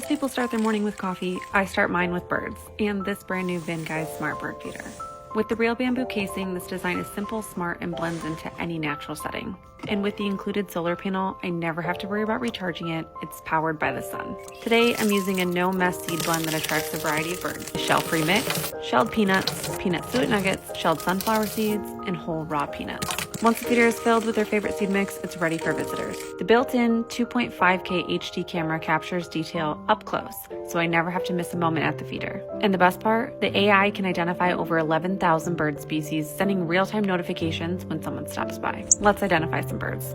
Most people start their morning with coffee. I start mine with birds and this brand new Vinguise Smart Bird Feeder. With the real bamboo casing, this design is simple, smart, and blends into any natural setting. And with the included solar panel, I never have to worry about recharging it. It's powered by the sun. Today, I'm using a no-mess seed blend that attracts a variety of birds. A shell-free mix, shelled peanuts, peanut suet nuggets, shelled sunflower seeds, and whole raw peanuts. Once the feeder is filled with their favorite seed mix, it's ready for visitors. The built-in 2.5K HD camera captures detail up close, so I never have to miss a moment at the feeder. And the best part, the AI can identify over 11,000 bird species, sending real-time notifications when someone stops by. Let's identify some birds.